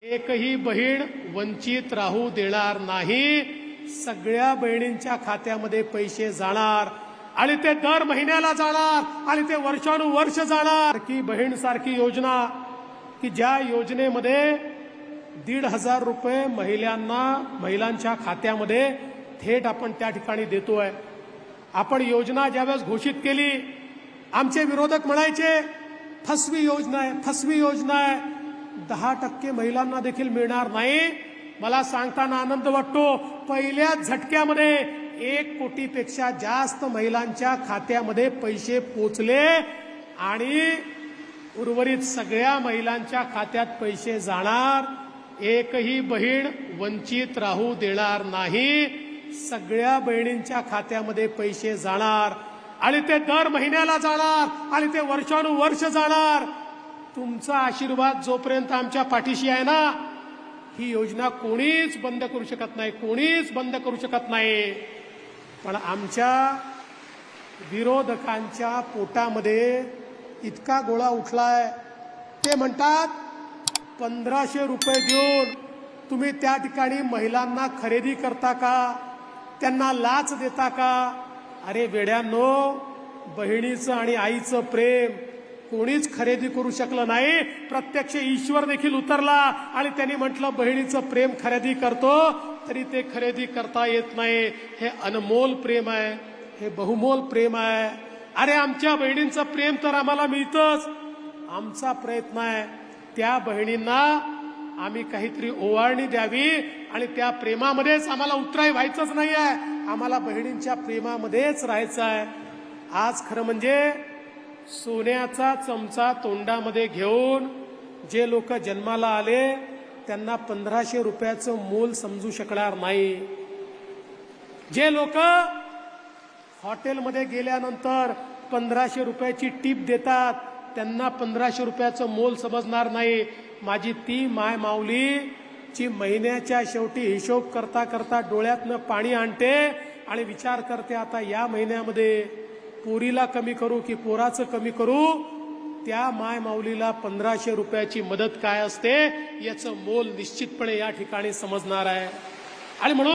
एकही बहीण वंचित राहू देणार नाही। सगळ्या बहिणींच्या खात्यामध्ये पैसे जाणार आणि ते दर महिन्याला जाणार आणि ते वर्षानुवर्ष जाणार। की बहीण सारखी योजना की ज्या योजनेमध्ये 1,500 रुपये महिलांच्या खात्यामध्ये थेट आपण त्या ठिकाणी देतोय। आपण योजना ज्यावेळेस घोषित केली, आमचे विरोधक म्हणायचे फसवी योजना आहे, फसवी योजना आहे, 10% महिलांना देखील मिळणार नाही। मला सांगताना आनंद वाटतो, पहिल्याच झटक्यामध्ये 1 कोटीपेक्षा जास्त महिलांच्या खात्यामध्ये पैसे पोचले आणि उर्वरित सगळ्या महिलांच्या खात्यात पैसे जाणार। एकही बहीण वंचित राहू देणार नाही। सगळ्या बहिणींच्या खात्यामध्ये पैसे जाणार आणि ते दर महिन्याला जाणार आणि ते वर्षानुवर्ष जाणार। तुमचा आशीर्वाद जोपर्यंत आमच्या पाठीशी आहे ना, ही योजना कोणीच बंद करू शकत नाही, कोणीच बंद करू शकत नाही। पण आमच्या विरोधकांच्या पोटामध्ये इतका गोळा उठलाय, ते म्हणतात 1500 रुपये देऊन तुम्ही त्या ठिकाणी महिलांना खरेदी करता का, त्यांना लाच देता का? अरे वेड्यांनो, बहिणीचं आणि आईचं प्रेम कोणीच खरेदी करू शकलं नाही। प्रत्यक्ष ईश्वर देखील उतरला आणि त्यांनी म्हटलं बहिणीचं प्रेम खरेदी करतो, तरी ते खरेदी करता येत नाही। हे अनमोल प्रेम आहे, हे बहुमोल प्रेम आहे। अरे आमच्या बहिणींचं प्रेम तर आम्हाला मिळतंच। आमचा प्रयत्न आहे त्या बहिणींना आम्ही काहीतरी ओवाळणी द्यावी आणि त्या प्रेमामध्येच आम्हाला उतराई व्हायचंच नाही आहे, आम्हाला बहिणींच्या प्रेमामध्येच राहायचं आहे। आज खरं म्हणजे सोन्याचा चमचा तोंडामध्ये घेऊन जे लोक जन्माला आले त्यांना 1500 रुपयाचं मोल समजू शकणार नाही। जे लोक हॉटेलमध्ये गेल्यानंतर 1500 रुपयाची टिप देतात त्यांना 1500 रुपयाचं मोल समजणार नाही। माझी ती माय माऊली जी महिन्याच्या शेवटी हिशोब करता करता डोळ्यातनं पाणी आणते आणि विचार करते आता या महिन्यामध्ये पोरीला कमी करू की पोराचं कमी करू, त्या माय माऊलीला 1500 रुपयाची मदत काय असते याचं मोल निश्चितपणे या ठिकाणी समजणार आहे। आणि म्हणून